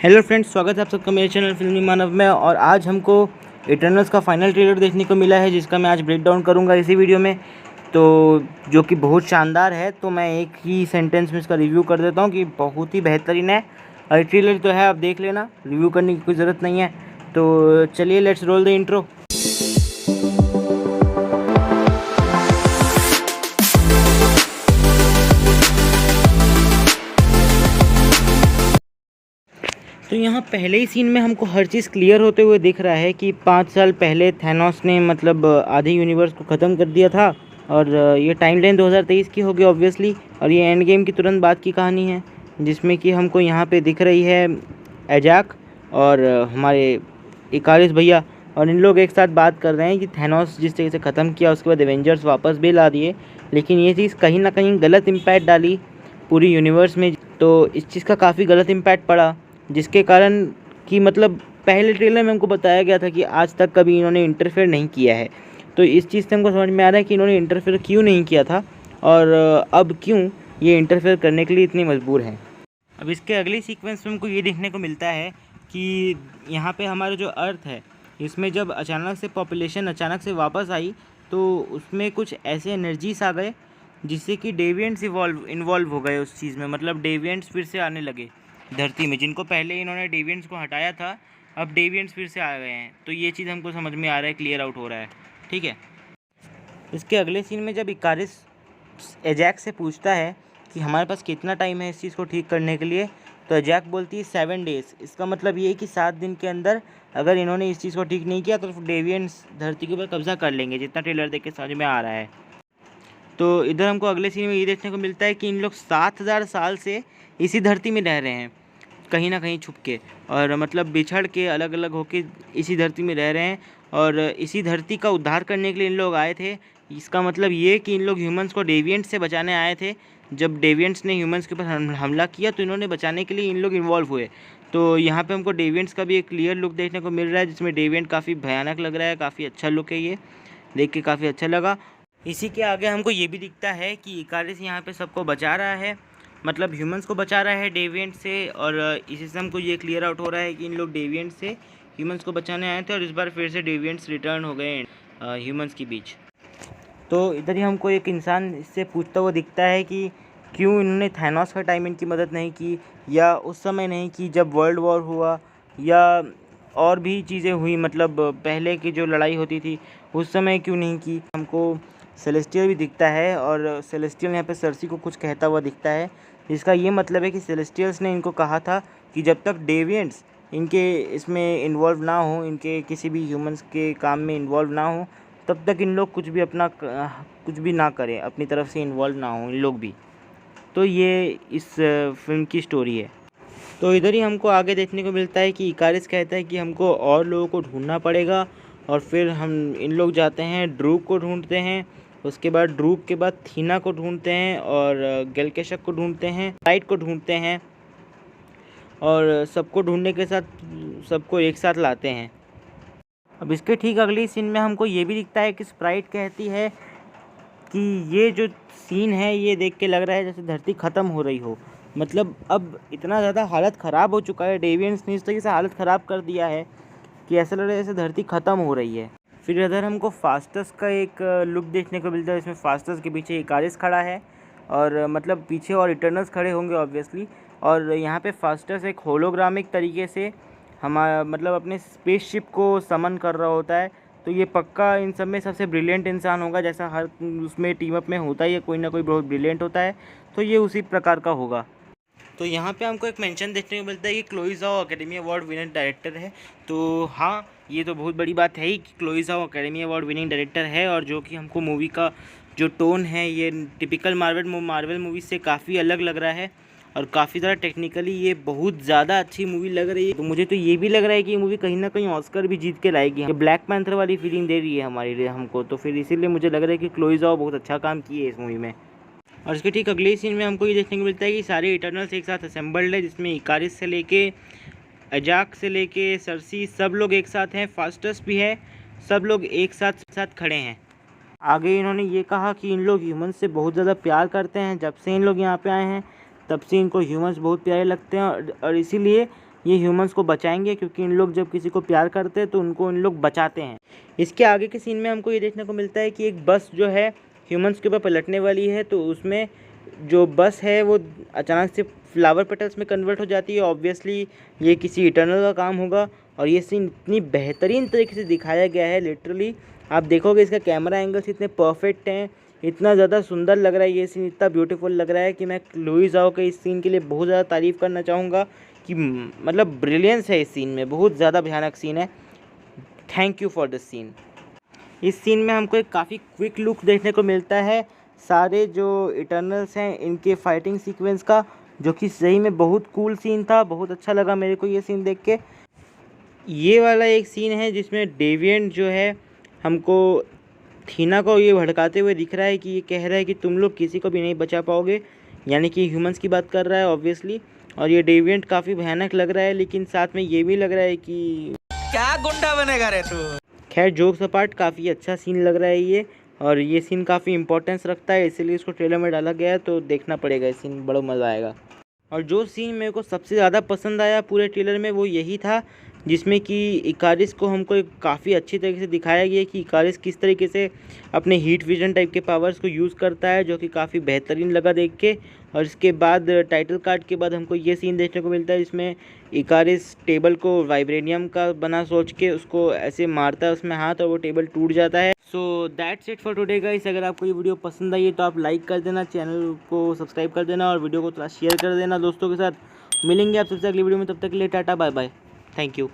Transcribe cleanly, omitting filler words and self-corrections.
Hello friends, स्वागत है आप सबका मेरे चैनल फिल्मी मानव में। और आज हमको इटर्नल्स का फाइनल ट्रेलर देखने को मिला है, जिसका मैं आज ब्रेक डाउन करूँगा इसी वीडियो में। तो जो कि बहुत शानदार है, तो मैं एक ही सेंटेंस में इसका रिव्यू कर देता हूँ कि बहुत ही बेहतरीन है। और ट्रेलर तो है, आप देख लेना, रिव्यू करने की कोई ज़रूरत नहीं है। तो चलिए, लेट्स रोल द इंट्रो। तो यहाँ पहले ही सीन में हमको हर चीज़ क्लियर होते हुए दिख रहा है कि 5 साल पहले थैनोस ने मतलब आधे यूनिवर्स को ख़त्म कर दिया था। और ये टाइमलाइन 2023 की होगी ऑब्वियसली। और ये एंड गेम की तुरंत बाद की कहानी है, जिसमें कि हमको यहाँ पे दिख रही है एजैक और हमारे इकारिस भैया। और इन लोग एक साथ बात कर रहे हैं कि थैनोस जिस तरीके से ख़त्म किया, उसके बाद एवेंजर्स वापस भी ला दिए, लेकिन ये चीज़ कहीं ना कहीं गलत इम्पैक्ट डाली पूरी यूनिवर्स में। तो इस चीज़ का काफ़ी गलत इम्पैक्ट पड़ा, जिसके कारण कि मतलब पहले ट्रेलर में हमको बताया गया था कि आज तक कभी इन्होंने इंटरफेयर नहीं किया है। तो इस चीज़ से हमको समझ में आ रहा है कि इन्होंने इंटरफेयर क्यों नहीं किया था और अब क्यों ये इंटरफेयर करने के लिए इतनी मजबूर हैं। अब इसके अगले सीक्वेंस में हमको ये देखने को मिलता है कि यहाँ पे हमारा जो अर्थ है, इसमें जब अचानक से पॉपुलेशन अचानक से वापस आई, तो उसमें कुछ ऐसे एनर्जीज आ गए जिससे कि डेविएंट्स इन्वॉल्व हो गए उस चीज़ में। मतलब डेविएंट्स फिर से आने लगे धरती में, जिनको पहले इन्होंने डेविएंट्स को हटाया था, अब डेविएंट्स फिर से आ गए हैं। तो ये चीज़ हमको समझ में आ रहा है, क्लियर आउट हो रहा है, ठीक है। इसके अगले सीन में जब इकारिस एजैक से पूछता है कि हमारे पास कितना टाइम है इस चीज़ को ठीक करने के लिए, तो एजैक बोलती है 7 डेज़। इसका मतलब ये है कि 7 दिन के अंदर अगर इन्होंने इस चीज़ को ठीक नहीं किया तो डेविएंट्स धरती के ऊपर कब्जा कर लेंगे, जितना ट्रेलर देख के समझ में आ रहा है। तो इधर हमको अगले सीन में ये देखने को मिलता है कि इन लोग 7000 साल से इसी धरती में रह रहे हैं, कहीं ना कहीं छुप के, और मतलब बिछड़ के अलग अलग होके इसी धरती में रह रहे हैं। और इसी धरती का उद्धार करने के लिए इन लोग आए थे। इसका मतलब ये कि इन लोग ह्यूमंस को डेविएंट्स से बचाने आए थे। जब डेविएंट्स ने ह्यूमंस के ऊपर हमला किया, तो इन्होंने बचाने के लिए इन लोग इन्वॉल्व हुए। तो यहाँ पे हमको डेविएंट्स का भी एक क्लियर लुक देखने को मिल रहा है, जिसमें डेविएंट काफ़ी भयानक लग रहा है, काफ़ी अच्छा लुक है, ये देख के काफ़ी अच्छा लगा। इसी के आगे हमको ये भी दिखता है कि इकारिस यहाँ पे सबको बचा रहा है, मतलब ह्यूमंस को बचा रहा है डेविएंट से। और इसी से हमको ये क्लियर आउट हो रहा है कि इन लोग डेविएंट से ह्यूमंस को बचाने आए थे, और इस बार फिर से डेविएंट्स रिटर्न हो गए ह्यूमंस के बीच। तो इधर ही हमको एक इंसान इससे पूछता हुआ दिखता है कि क्यों इन्होंने थैनोस का टाइम इनकी मदद नहीं की, या उस समय नहीं की जब वर्ल्ड वॉर हुआ, या और भी चीज़ें हुई, मतलब पहले की जो लड़ाई होती थी उस समय क्यों नहीं की। हमको सेलेस्टियल भी दिखता है, और सेलेस्टियल यहाँ पे सर्सी को कुछ कहता हुआ दिखता है, जिसका ये मतलब है कि सेलेस्टियल्स ने इनको कहा था कि जब तक डेविएंट्स इनके इसमें इन्वॉल्व ना हो, इनके किसी भी ह्यूमंस के काम में इन्वॉल्व ना हो, तब तक इन लोग कुछ भी ना करें, अपनी तरफ से इन्वॉल्व ना हो इन लोग भी। तो ये इस फिल्म की स्टोरी है। तो इधर ही हमको आगे देखने को मिलता है कि इकारिस कहता है कि हमको और लोगों को ढूंढना पड़ेगा, और फिर हम इन लोग जाते हैं ड्रूक को ढूंढते हैं। उसके बाद ड्रूक के बाद थीना को ढूंढते हैं, और गेलकेशक को ढूंढते हैं, लाइट को ढूंढते हैं, और सबको ढूंढने के साथ सबको एक साथ लाते हैं। अब इसके ठीक अगली सीन में हमको ये भी दिखता है कि स्प्राइट कहती है कि ये जो सीन है, ये देख के लग रहा है जैसे धरती ख़त्म हो रही हो। मतलब अब इतना ज़्यादा हालत ख़राब हो चुका है, डेविएंट्स ने इस तरीके से हालत ख़राब कर दिया है कि ऐसा लग रहा है जैसे धरती ख़त्म हो रही है। फिर इधर हमको फास्टस का एक लुक देखने को मिलता है, इसमें फास्टस के पीछे इकारिस खड़ा है, और मतलब पीछे और इटर्नल्स खड़े होंगे ऑब्वियसली। और यहाँ पे फास्टस एक होलोग्रामिक तरीके से हमारा मतलब अपने स्पेसशिप को समन कर रहा होता है। तो ये पक्का इन सब में सबसे ब्रिलियंट इंसान होगा, जैसा हर उसमें टीम अप में होता ही है, कोई ना कोई बहुत ब्रिलियंट होता है, तो ये उसी प्रकार का होगा। तो यहाँ पे हमको एक मेंशन देखने को मिलता है कि Chloe Zhao academy award winner director है। तो हाँ, ये तो बहुत बड़ी बात है ही कि Chloe Zhao academy award winning director है, और जो कि हमको मूवी का जो टोन है, ये टिपिकल मार्वल मूवी से काफ़ी अलग लग रहा है, और काफ़ी ज़्यादा टेक्निकली ये बहुत ज़्यादा अच्छी मूवी लग रही है। तो मुझे तो ये भी लग रहा है कि ये मूवी कहीं ना कहीं ऑस्कर भी जीत के लाएगी। ये ब्लैक पैंथर वाली फीलिंग दे रही है हमारे लिए हमको, तो फिर इसीलिए मुझे लग रहा है कि क्लोई ज़ाओ बहुत अच्छा काम की है इस मूवी में। और इसके ठीक अगले सीन में हमको ये देखने को मिलता है कि सारे इटर्नल्स एक साथ असेंबल्ड है, जिसमें इकारिस से लेके एजैक से लेके सर्सी सब लोग एक साथ हैं, फास्टस भी है, सब लोग एक साथ खड़े हैं। आगे इन्होंने ये कहा कि इन लोग ह्यूमंस से बहुत ज़्यादा प्यार करते हैं, जब से इन लोग यहाँ पे आए हैं तब से इनको ह्यूमंस बहुत प्यारे लगते हैं, और इसीलिए ये ह्यूमंस को बचाएंगे, क्योंकि इन लोग जब किसी को प्यार करते हैं तो उनको इन लोग बचाते हैं। इसके आगे के सीन में हमको ये देखने को मिलता है कि एक बस जो है ह्यूमंस के ऊपर पलटने वाली है, तो उसमें जो बस है वो अचानक से फ्लावर पेटल्स में कन्वर्ट हो जाती है। ऑब्वियसली ये किसी इटर्नल का काम होगा, और ये सीन इतनी बेहतरीन तरीके से दिखाया गया है। लिटरली आप देखोगे इसका कैमरा एंगल्स इतने परफेक्ट हैं, इतना ज़्यादा सुंदर लग रहा है ये सीन, इतना ब्यूटीफुल लग रहा है कि मैं लुई ज़ाओ के इस सीन के लिए बहुत ज़्यादा तारीफ़ करना चाहूँगा कि मतलब ब्रिलियंस है इस सीन में, बहुत ज़्यादा भयानक सीन है। Thank you for this scene. इस सीन में हमको एक काफ़ी क्विक लुक देखने को मिलता है सारे जो इटर्नल्स हैं इनके फाइटिंग सीक्वेंस का, जो कि सही में बहुत कूल सीन था। बहुत अच्छा लगा मेरे को ये सीन देख के। ये वाला एक सीन है जिसमें डेविएंट जो है हमको थीना को ये भड़काते हुए दिख रहा है कि ये कह रहा है कि तुम लोग किसी को भी नहीं बचा पाओगे, यानी कि ह्यूमंस की बात कर रहा है ऑब्वियसली। और ये डेविएंट काफ़ी भयानक लग रहा है, लेकिन साथ में ये भी लग रहा है कि क्या गुंडा बनेगा रे तू। खैर जोक्स अपार्ट काफ़ी अच्छा सीन लग रहा है ये, और ये सीन काफ़ी इंपॉर्टेंस रखता है, इसीलिए इसको ट्रेलर में डाला गया है, तो देखना पड़ेगा इस सीन, बड़ा मज़ा आएगा। और जो सीन मेरे को सबसे ज़्यादा पसंद आया पूरे ट्रेलर में वो यही था जिसमें कि इकारिस को हमको एक काफ़ी अच्छी तरीके से दिखाया गया कि इकारिस किस तरीके से अपने हीट विजन टाइप के पावर्स को यूज़ करता है, जो कि काफ़ी बेहतरीन लगा देख के। और इसके बाद टाइटल कार्ड के बाद हमको ये सीन देखने को मिलता है जिसमें इकारिस टेबल को वाइब्रेनियम का बना सोच के उसको ऐसे मारता है उसमें हाथ, और वो टेबल टूट जाता है। So that's it for today guys. अगर आपको ये वीडियो पसंद आई है तो आप लाइक कर देना, चैनल को सब्सक्राइब कर देना, और वीडियो को थोड़ा शेयर कर देना दोस्तों के साथ। मिलेंगे आप सबसे अगली वीडियो में, तब तक के लिए tata bye bye, thank you.